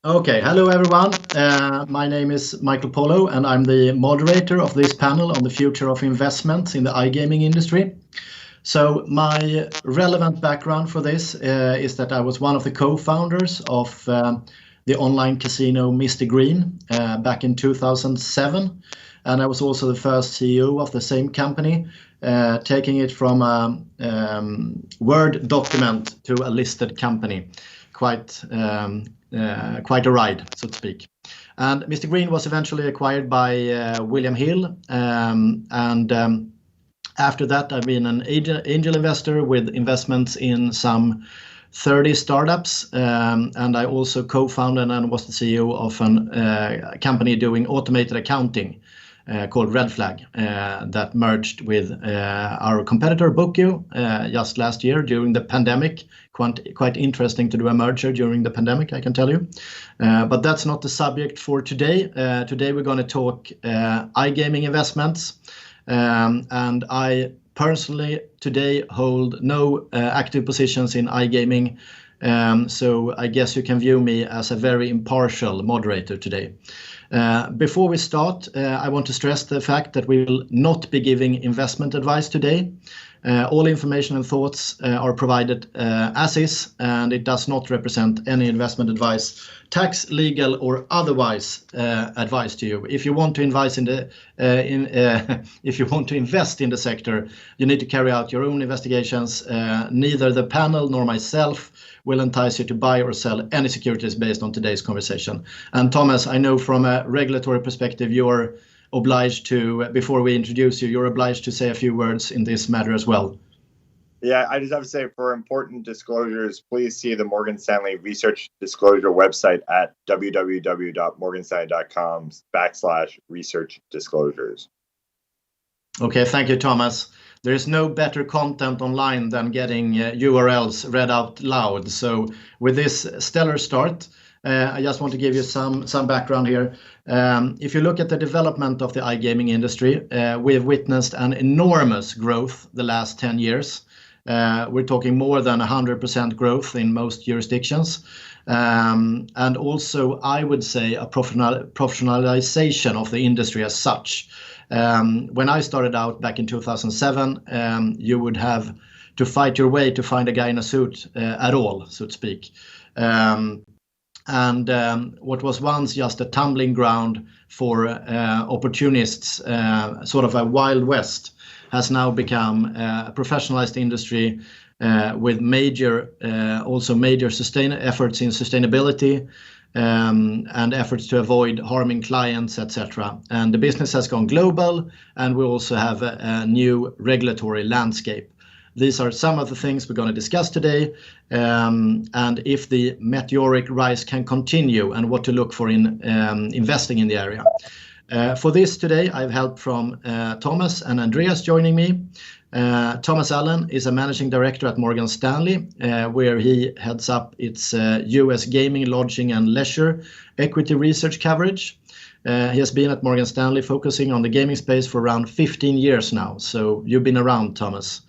Okay, hello everyone. My name is Mikael Pawlo, and I'm the moderator of this panel on the future of investments in the iGaming industry. So my relevant background for this is that I was one of the co-founders of the online casino Mr. Green back in 2007. And I was also the first CEO of the same company, taking it from a Word document to a listed company. Quite a ride, so to speak. And Mr. Green was eventually acquired by William Hill. After that, I've been an angel investor with investments in some 30 startups. And I also co-founded and was the CEO of a company doing automated accounting called Red Flag that merged with our competitor Bookio just last year during the pandemic. Quite interesting to do a merger during the pandemic, I can tell you. But that's not the subject for today. Today we're going to talk iGaming investments. And I personally today hold no active positions in iGaming. So I guess you can view me as a very impartial moderator today. Before we start, I want to stress the fact that we will not be giving investment advice today. All information and thoughts are provided as is, and it does not represent any investment advice, tax, legal, or otherwise advice to you. If you want to invest in the sector, you need to carry out your own investigations. Neither the panel nor myself will entice you to buy or sell any securities based on today's conversation. And Thomas, I know from a regulatory perspective, you're obliged to, before we introduce you, you're obliged to say a few words in this matter as well. Yeah, I just have to say, for important disclosures, please see the Morgan Stanley research disclosure website at www.morganstanley.com/research disclosures. Okay, thank you, Thomas. There is no better content online than getting URLs read out loud. So with this stellar start, I just want to give you some background here. If you look at the development of the iGaming industry, we have witnessed an enormous growth the last 10 years. We're talking more than 100% growth in most jurisdictions. And also, I would say, a professionalization of the industry as such. When I started out back in 2007, you would have to fight your way to find a guy in a suit at all, so to speak. And what was once just a tumbling ground for opportunists, sort of a Wild West, has now become a professionalized industry with major efforts in sustainability and efforts to avoid harming clients, etc. And the business has gone global, and we also have a new regulatory landscape. These are some of the things we're going to discuss today, and if the meteoric rise can continue and what to look for in investing in the area. For this today, I've help from Thomas and Andreas joining me. Thomas Aaen is a managing director at Morgan Stanley, where he heads up its US gaming, lodging and leisure equity research coverage. He has been at Morgan Stanley focusing on the gaming space for around 15 years now. So you've been around, Thomas.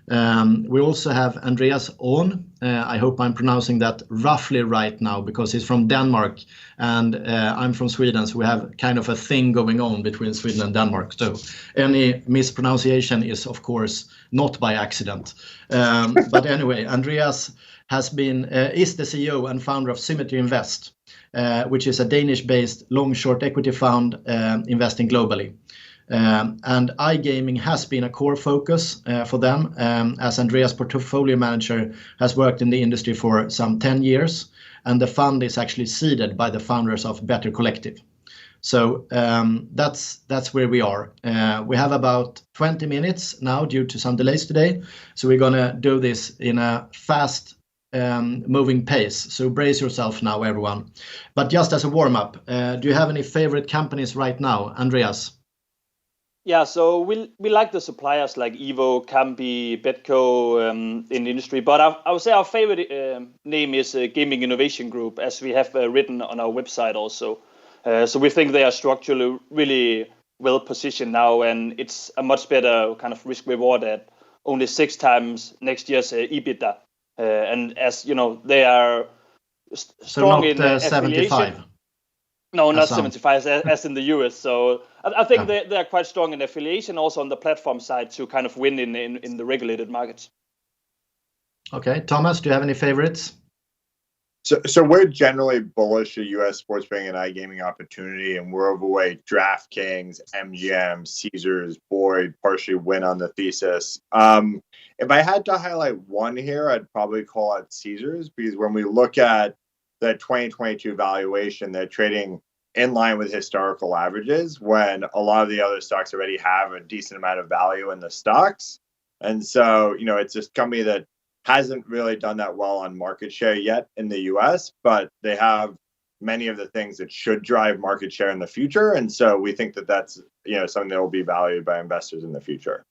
We also have Andreas Aaen. I hope I'm pronouncing that roughly right now because he's from Denmark and I'm from Sweden. So we have kind of a thing going on between Sweden and Denmark. So any mispronunciation is, of course, not by accident. But anyway, Andreas is the CEO and founder of Symmetry Invest, which is a Danish-based long-short equity fund investing globally. And iGaming has been a core focus for them, as Andreas' portfolio manager has worked in the industry for some 10 years, and the fund is actually seeded by the founders of Better Collective. So that's where we are. We have about 20 minutes now due to some delays today, so we're going to do this in a fast moving pace. So brace yourself now, everyone. But just as a warm-up, do you have any favorite companies right now, Andreas? Yeah, so we like the suppliers like Evo, Kambi, Betco in the industry, but I would say our favorite name is Gaming Innovation Group, as we have written on our website also. So we think they are structurally really well positioned now, and it's a much better kind of risk reward at only 6 times next year's EBITDA. And as you know, they are strong not in 75. affiliation. No, not some. 75 as in the US. So I think Yeah. they're quite strong in affiliation, also on the platform side to kind of win in the regulated markets. Okay, Thomas, do you have any favorites? So we're generally bullish at U.S. sports betting and iGaming opportunity, and we're overweight DraftKings, MGM, Caesars, Boyd, partially win on the thesis. If I had to highlight one here, I'd probably call out Caesars, because when we look at the 2022 valuation, they're trading in line with historical averages when a lot of the other stocks already have a decent amount of value in the stocks. And so, it's this company that hasn't really done that well on market share yet in the US, but they have many of the things that should drive market share in the future. And so we think that that's something that will be valued by investors in the future.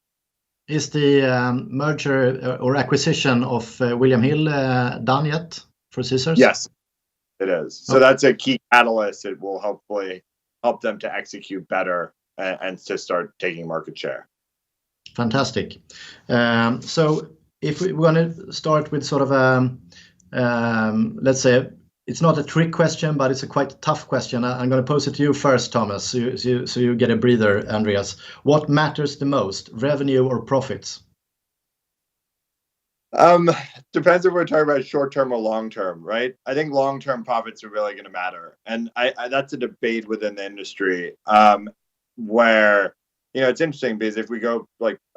Is the merger or acquisition of William Hill done yet for Caesars? Yes, it is. So that's a key catalyst. It will hopefully help them to execute better and to start taking market share. Fantastic. So if we want to start with sort of let's say it's not a trick question, but it's a quite tough question. I'm going to pose it to you first, Thomas, so you get a breather, Andreas. What matters the most, revenue or profits? Depends if we're talking about short-term or long-term, right? I think long-term profits are really going to matter. And I that's a debate within the industry where it's interesting because if we go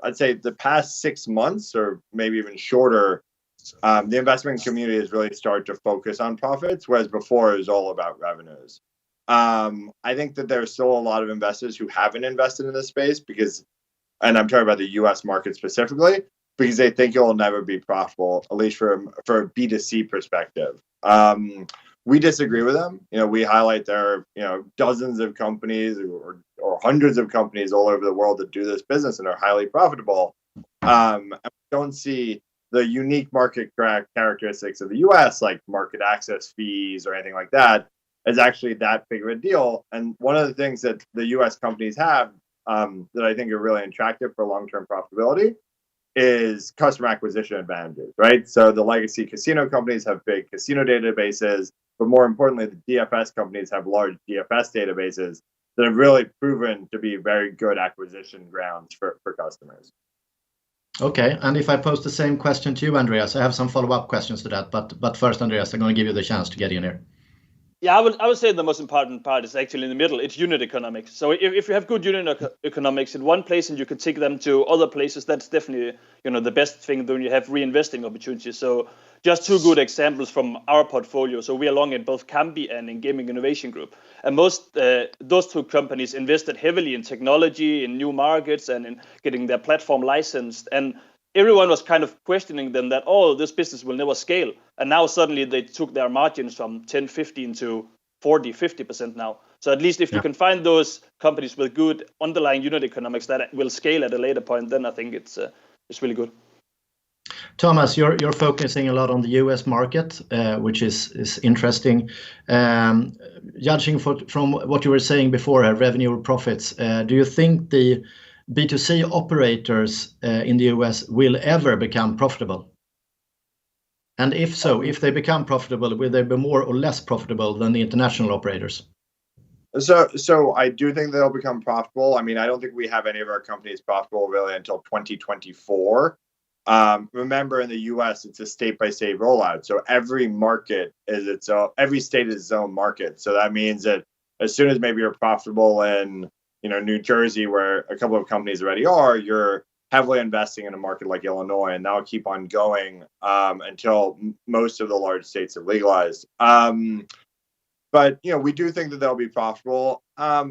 I'd say the past 6 months or maybe even shorter, the investment community has really started to focus on profits, whereas before it was all about revenues. I think that there's still a lot of investors who haven't invested in this space and I'm talking about the US market specifically, because they think it will never be profitable, at least for a B2C perspective. We disagree with them. We highlight there are dozens of companies or hundreds of companies all over the world that do this business and are highly profitable. And we don't see the unique market characteristics of the US, like market access fees or anything like that, as actually that big of a deal. And one of the things that the US companies have that I think are really attractive for long-term profitability is customer acquisition advantages, right? So the legacy casino companies have big casino databases, but more importantly, the DFS companies have large DFS databases that have really proven to be very good acquisition grounds for customers. Okay, and if I pose the same question to you, Andreas, I have some follow-up questions to that, but first, Andreas, I'm going to give you the chance to get in here. Yeah, I would say the most important part is actually in the middle. It's unit economics. So if you have good unit economics in one place and you can take them to other places, that's definitely the best thing. Then you have reinvesting opportunities. So just two good examples from our portfolio. So we are long in both Kambi and in Gaming Innovation Group, and those two companies invested heavily in technology, in new markets, and in getting their platform licensed. And everyone was kind of questioning them that, this business will never scale. And now suddenly they took their margins from 10, 15 to 40, 50% now. So at least if you can find those companies with good underlying unit economics that will scale at a later point, then I think it's really good. Thomas, you're focusing a lot on the US market, which is interesting. Judging from what you were saying before, revenue or profits, do you think the B2C operators in the US will ever become profitable? And if so, if they become profitable, will they be more or less profitable than the international operators? So I do think they'll become profitable. I mean, I don't think we have any of our companies profitable really until 2024. Remember, in the US, it's a state-by-state rollout. So every market is every state is its own market. So that means that as soon as maybe you're profitable in New Jersey, where a couple of companies already are, you're heavily investing in a market like Illinois, and that'll keep on going until most of the large states have legalized. But we do think that they'll be profitable. I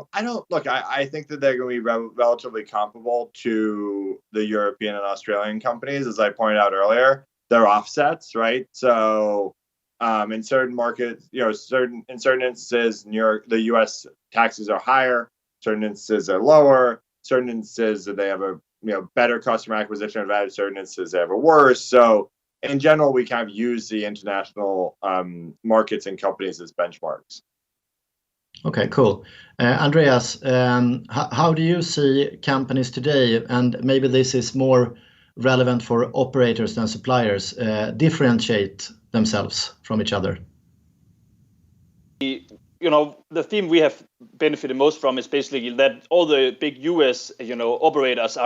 think that they're going to be relatively comparable to the European and Australian companies, as I pointed out earlier. They're offsets, right? So in certain markets, in certain instances, the U.S. taxes are higher. Certain instances are lower. Certain instances they have a better customer acquisition advantage. Certain instances they have a worse. So in general, we kind of use the international markets and companies as benchmarks. Okay, cool. Andreas, how do you see companies today, and maybe this is more relevant for operators than suppliers, differentiate themselves from each other? the theme we have benefited most from is basically that all the big US, operators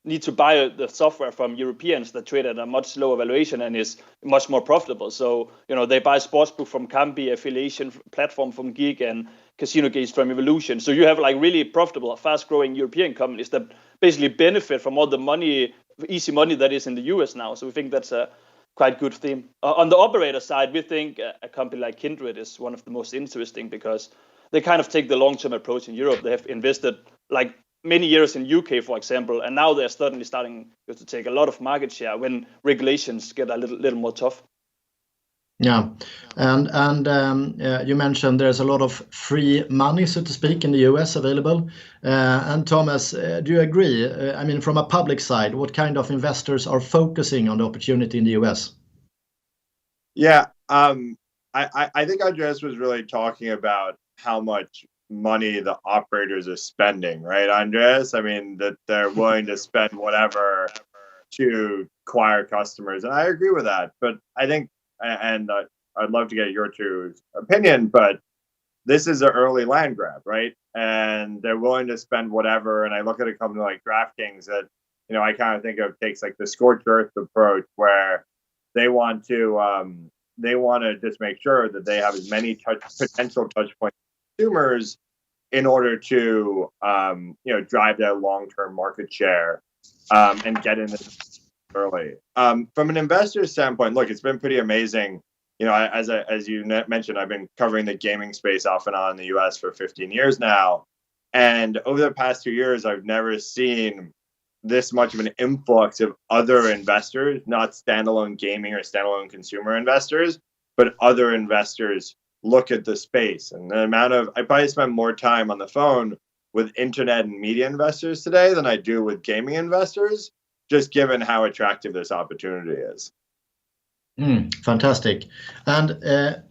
need to buy the software from Europeans that trade at a much lower valuation and is much more profitable. So, they buy sportsbook from Kambi, affiliation platform from Geek, and casino games from Evolution. So you have like really profitable, fast-growing European companies that basically benefit from all the money, easy money that is in the US now. So we think that's a quite good theme. On the operator side, we think a company like Kindred is one of the most interesting because they kind of take the long-term approach in Europe. They have invested like many years in UK, for example, and now they're suddenly starting to take a lot of market share when regulations get a little more tough. Yeah, and you mentioned there's a lot of free money, so to speak, in the US available. And Thomas, do you agree? I mean, from a public side, what kind of investors are focusing on the opportunity in the US? Yeah, I think Andreas was really talking about how much money the operators are spending, right, Andreas? I mean, that they're willing to spend whatever to acquire customers, and I agree with that. But I think, and I'd love to get your two opinion, but this is an early land grab, right? And they're willing to spend whatever. And I look at a company like DraftKings that, I kind of think of takes like the scorched earth approach where they want to just make sure that they have as many potential touch point consumers in order to drive their long-term market share and get in early. From an investor standpoint, look, it's been pretty amazing. As you mentioned, I've been covering the gaming space off and on in the US for 15 years now. And over the past 2 years, I've never seen this much of an influx of other investors, not standalone gaming or standalone consumer investors, but other investors look at the space. And the amount of, I probably spend more time on the phone with internet and media investors today than I do with gaming investors, just given how attractive this opportunity is. Fantastic. And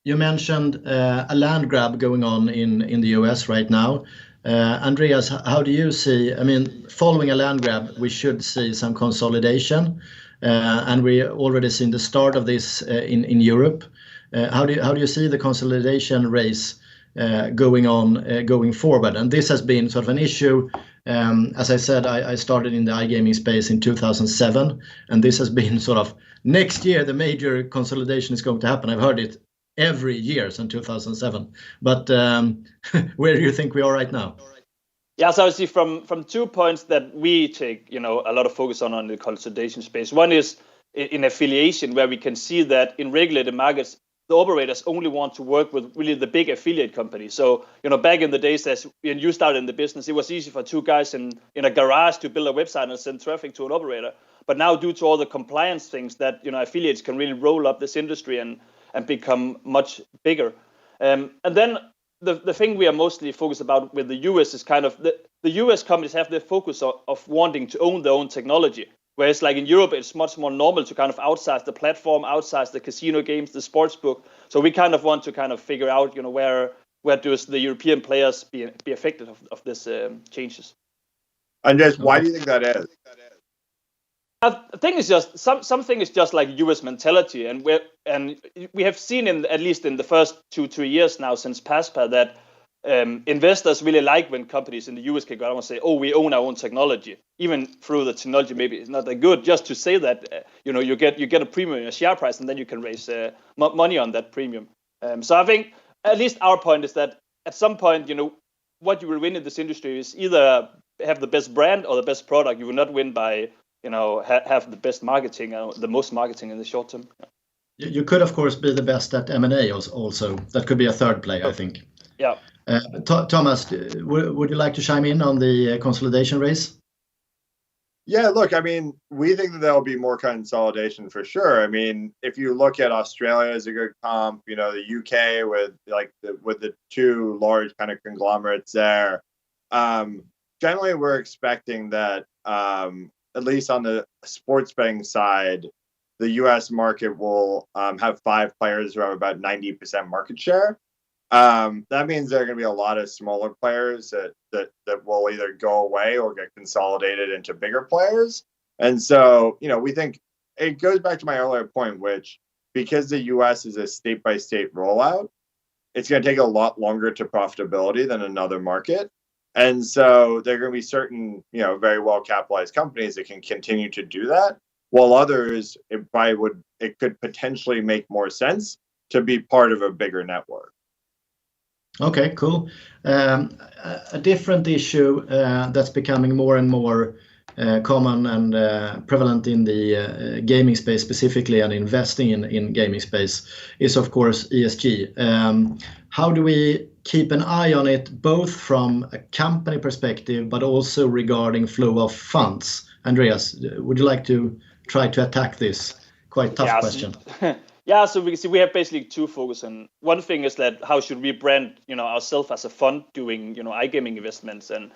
you mentioned a land grab going on in the US right now. Andreas, how do you see, I mean, following a land grab, we should see some consolidation, and we already seen the start of this in Europe. How do you see the consolidation race going on going forward? And this has been sort of an issue. As I said, I started in the iGaming space in 2007, and this has been sort of next year the major consolidation is going to happen. I've heard it every year since 2007. But where do you think we are right now? Yeah, so I see from 2 points that we take a lot of focus on the consolidation space. One is in affiliation, where we can see that in regulated markets, the operators only want to work with really the big affiliate companies. So, back in the days when you started in the business, it was easy for two guys in a garage to build a website and send traffic to an operator. But now, due to all the compliance things that, affiliates can really roll up this industry and become much bigger. And then the thing we are mostly focused about with the US is kind of the US companies have the focus of wanting to own their own technology. Whereas like in Europe, it's much more normal to kind of outsize the platform, outsize the casino games, the sports book. So we kind of want to kind of figure out, where does the European players be affected of this changes. Andreas, why do you think that is? I think it's just something is just like US mentality, and we have seen at least in the first 2-3 years now since PASPA that investors really like when companies in the US can go out and say, "Oh, we own our own technology," even through the technology maybe it's not that good. Just to say that, you get a premium in a share price, and then you can raise money on that premium. So I think at least our point is that at some point, what you will win in this industry is either have the best brand or the best product. You will not win by have the best marketing, the most marketing in the short term. You could, of course, be the best at M&A also. That could be a third play, I think. Yeah. Thomas, would you like to chime in on the consolidation race? Yeah, look, I mean, we think that there'll be more consolidation for sure. I mean, if you look at Australia as a good comp, the UK with the two large kind of conglomerates there. Generally, we're expecting that at least on the sports betting side, the US market will have 5 players who have about 90% market share. That means there are going to be a lot of smaller players that will either go away or get consolidated into bigger players. And so, we think it goes back to my earlier point, which because the US is a state-by-state rollout, it's going to take a lot longer to profitability than another market. And so there are going to be certain, very well capitalized companies that can continue to do that, while others, it could potentially make more sense to be part of a bigger network. Okay, cool. A different issue that's becoming more and more common and prevalent in the gaming space specifically, and investing in gaming space, is of course ESG. How do we keep an eye on it, both from a company perspective but also regarding flow of funds? Andreas, would you like to try to attack this quite tough question? Yeah, so we have basically two focus, and one thing is that how should we brand ourselves as a fund doing iGaming investments. And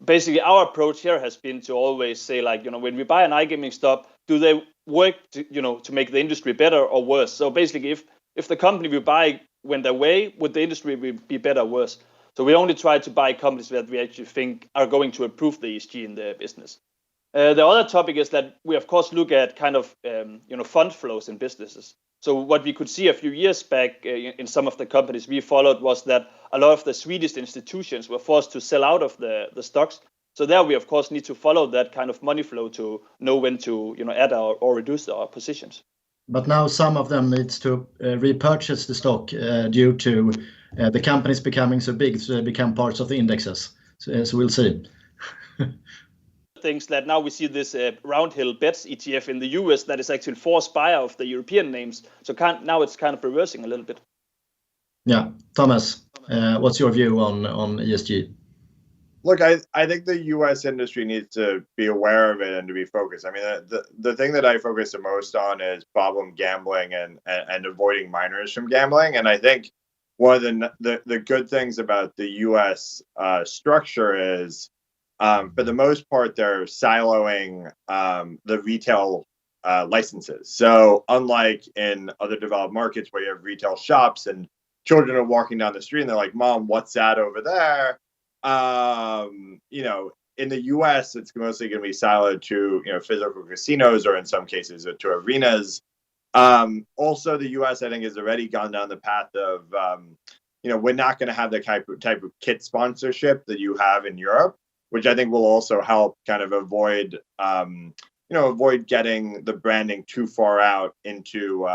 basically our approach here has been to always say, like, when we buy an iGaming stock, do they work to make the industry better or worse? So basically if the company we buy went away, would the industry be better or worse? So we only try to buy companies that we actually think are going to improve the ESG in their business. The other topic is that we of course look at kind of fund flows in businesses. So what we could see a few years back in some of the companies we followed was that a lot of the Swedish institutions were forced to sell out of the stocks. So there we of course need to follow that kind of money flow to know when to add or reduce our positions. But now some of them needs to repurchase the stock due to the companies becoming so big, so they become parts of the indexes. So we'll see. Things that now we see this Roundhill Bets ETF in the US that is actually forced buyer of the European names. So now it's kind of reversing a little bit. Yeah, Thomas, what's your view on ESG? Look, I think the U.S. industry needs to be aware of it and to be focused. I mean, the thing that I focus the most on is problem gambling and avoiding minors from gambling. And I think one of the good things about the U.S. Structure is, for the most part, they're siloing the retail licenses. So unlike in other developed markets where you have retail shops and children are walking down the street and they're like, "Mom, what's that over there?" In the U.S., it's mostly going to be siloed to physical casinos, or in some cases to arenas. Also, the U.S. I think has already gone down the path of we're not going to have the type of kit sponsorship that you have in Europe, which I think will also help kind of avoid getting the branding too far out into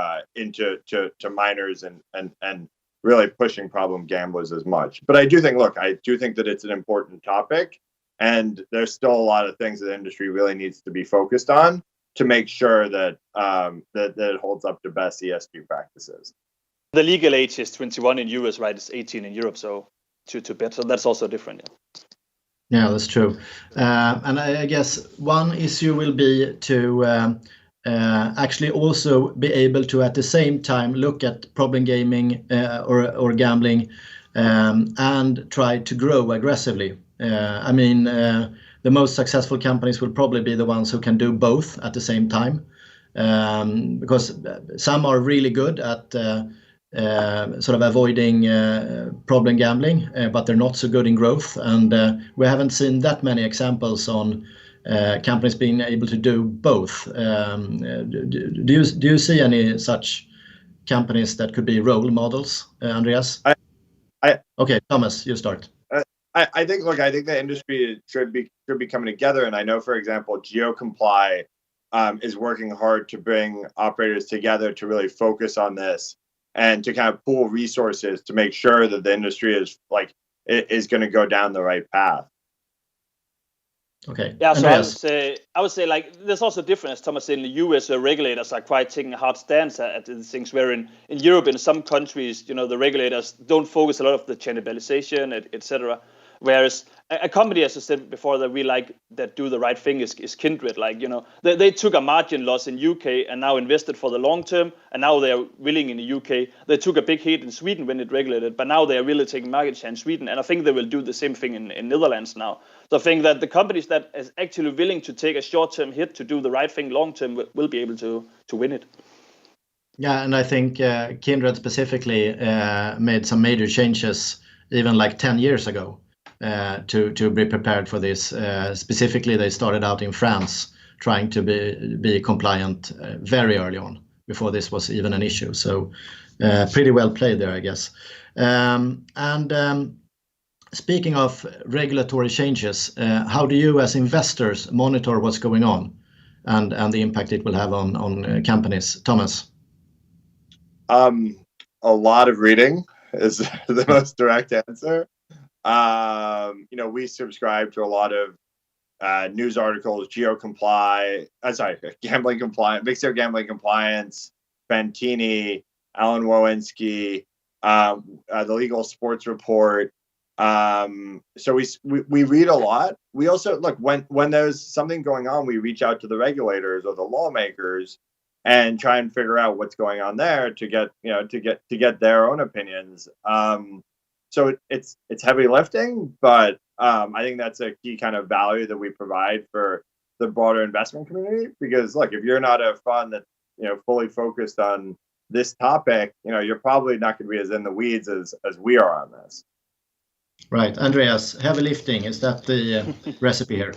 minors and really pushing problem gamblers as much. But I do think that it's an important topic, and there's still a lot of things that the industry really needs to be focused on to make sure that that it holds up to best ESG practices. The legal age is 21 in US, right? It's 18 in Europe, so to bet. So that's also different. Yeah, that's true. And I guess one issue will be to actually also be able to at the same time look at problem gaming or gambling and try to grow aggressively. The most successful companies will probably be the ones who can do both at the same time, because some are really good at sort of avoiding problem gambling, but they're not so good in growth. And we haven't seen that many examples on companies being able to do both. Do you see any such companies that could be role models, Andreas? Okay, Thomas, you start. I think the industry should be coming together, and I know, for example, GeoComply is working hard to bring operators together to really focus on this and to kind of pool resources to make sure that the industry is going to go down the right path. Okay. Yeah, so Andreas. I would say like there's also a difference, Thomas, in the US where regulators are quite taking a hard stance at these things, where in Europe, in some countries, the regulators don't focus a lot of the channelization, etc. Whereas a company, as I said before, that we like that do the right thing is Kindred. Like, they took a margin loss in UK and now invested for the long term, and now they are willing in the UK. They took a big hit in Sweden when it regulated, but now they are really taking market share in Sweden, and I think they will do the same thing in Netherlands now. So I think that the companies that is actually willing to take a short-term hit to do the right thing long-term will be able to win it. Yeah, and I think Kindred specifically made some major changes even like 10 years ago to be prepared for this. Specifically, they started out in France trying to be compliant very early on, before this was even an issue. So pretty well played there, I guess. Speaking of regulatory changes, how do you as investors monitor what's going on and the impact it will have on companies? Thomas? A lot of reading is the most direct answer. We subscribe to a lot of news articles, gambling compliance, Mixer gambling compliance, Fantini, Alan Wojcicki, the Legal Sports Report. So we read a lot. We also look when there's something going on, we reach out to the regulators or the lawmakers and try and figure out what's going on there to get their own opinions. So it's heavy lifting, but I think that's a key kind of value that we provide for the broader investment community. Because look, if you're not a fund that's fully focused on this topic, you're probably not going to be as in the weeds as we are on this. Right, Andreas, heavy lifting, is that the recipe here?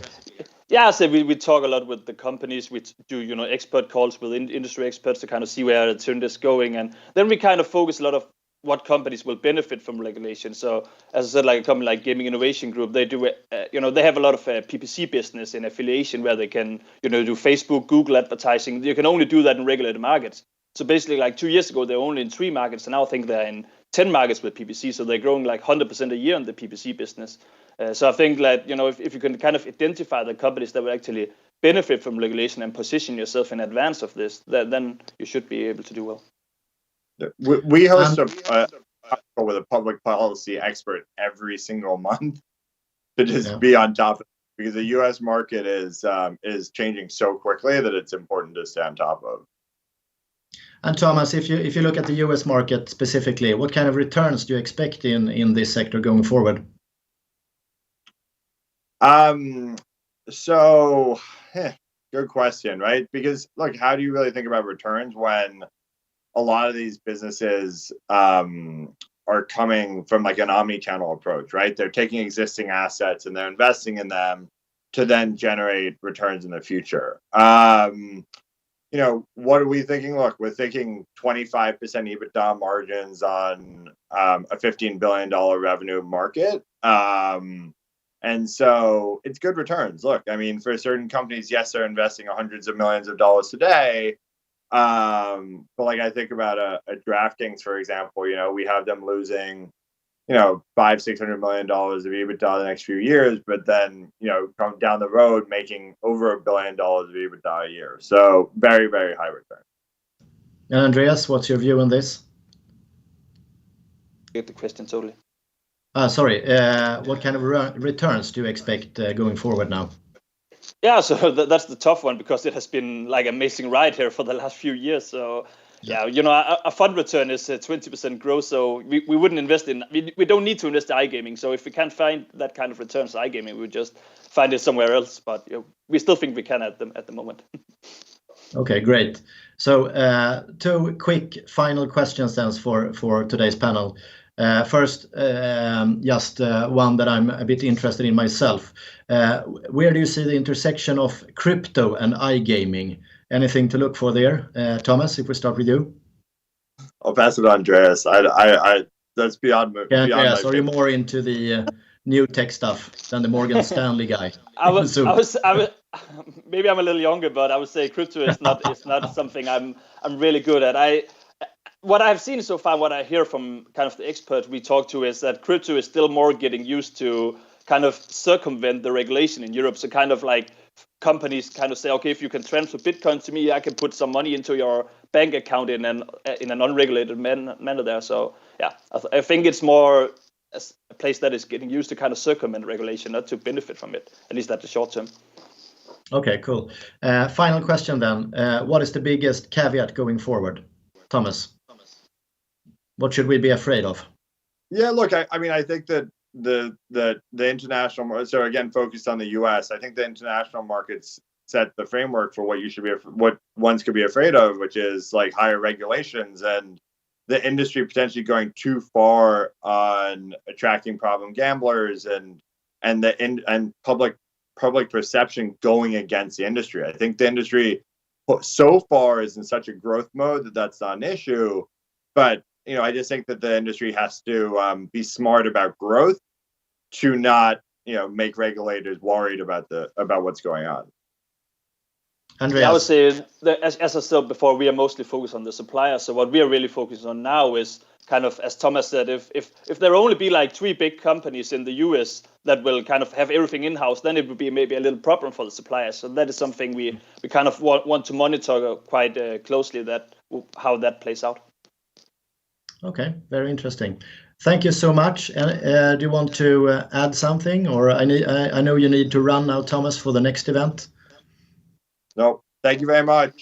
Yeah, so we talk a lot with the companies. We do expert calls with industry experts to kind of see where the trend is going, and then we kind of focus a lot of what companies will benefit from regulation. So as I said, like a company like Gaming Innovation Group, they do they have a lot of PPC business in affiliation where they can do Facebook, Google advertising. You can only do that in regulated markets. So basically, like 2 years ago, they were only in 3 markets, and now I think they're in 10 markets with PPC. So they're growing like 100% a year in the PPC business. So I think that if you can kind of identify the companies that will actually benefit from regulation and position yourself in advance of this, then you should be able to do well. We host a call with a public policy expert every single month to just be on top of it, because the U.S. market is changing so quickly that it's important to stay on top of. And Thomas, if you look at the U.S. market specifically, what kind of returns do you expect in this sector going forward? So good question, right? Because look, how do you really think about returns when a lot of these businesses are coming from like an omni-channel approach, right? They're taking existing assets and they're investing in them to then generate returns in the future. What are we thinking? Look, we're thinking 25% EBITDA margins on a $15 billion revenue market. And so it's good returns. Look, I mean, for certain companies, yes, they're investing hundreds of millions of dollars today. But like I think about a DraftKings, for example, we have them losing, $500-600 million of EBITDA the next few years, but then, come down the road making over $1 billion of EBITDA a year. So very, very high return. And Andreas, what's your view on this? Get the question totally. Sorry, what kind of returns do you expect going forward now? Yeah, so that's the tough one, because it has been like an amazing ride here for the last few years. So a fund return is 20% growth. So we wouldn't invest in, we don't need to invest in iGaming. So if we can't find that kind of returns to iGaming, we would just find it somewhere else. But we still think we can at the moment. Okay, great. So 2 quick final questions then for today's panel. First, just one that I'm a bit interested in myself. Where do you see the intersection of crypto and iGaming? Anything to look for there? Thomas, if we start with you. I'll pass it on, Andreas. That's beyond me. Yeah, Andreas, are you more into the new tech stuff than the Morgan Stanley guy? I was maybe I'm a little younger, but I would say crypto is not something I'm really good at. What I've seen so far, what I hear from kind of the experts we talk to, is that crypto is still more getting used to kind of circumvent the regulation in Europe. So kind of like companies kind of say, okay, if you can transfer Bitcoin to me, I can put some money into your bank account in an unregulated manner there. So yeah, I think it's more a place that is getting used to kind of circumvent regulation, not to benefit from it, at least at the short term. Okay, cool. Final question then. What is the biggest caveat going forward? Thomas, what should we be afraid of? Yeah, look, I mean, I think that the international, so again, focused on the U.S., I think the international markets set the framework for what ones could be afraid of, which is like higher regulations and the industry potentially going too far on attracting problem gamblers and public perception going against the industry. I think the industry so far is in such a growth mode that that's not an issue, but I just think that the industry has to be smart about growth to not, make regulators worried about what's going on. Andreas. Yeah, I would say that, as I said before, we are mostly focused on the suppliers. So what we are really focused on now is kind of, as Thomas said, if there only be like 3 big companies in the US that will kind of have everything in-house, then it would be maybe a little problem for the suppliers. So that is something we kind of want to monitor quite closely, how that plays out. Okay, very interesting. Thank you so much. Do you want to add something, or I know you need to run now, Thomas, for the next event? No, thank you very much.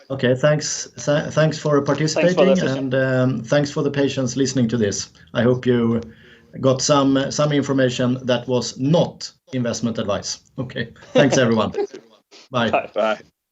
Okay, thanks for participating, and thanks for the patience listening to this. I hope you got some information that was not investment advice. Okay, thanks everyone. Bye. Bye.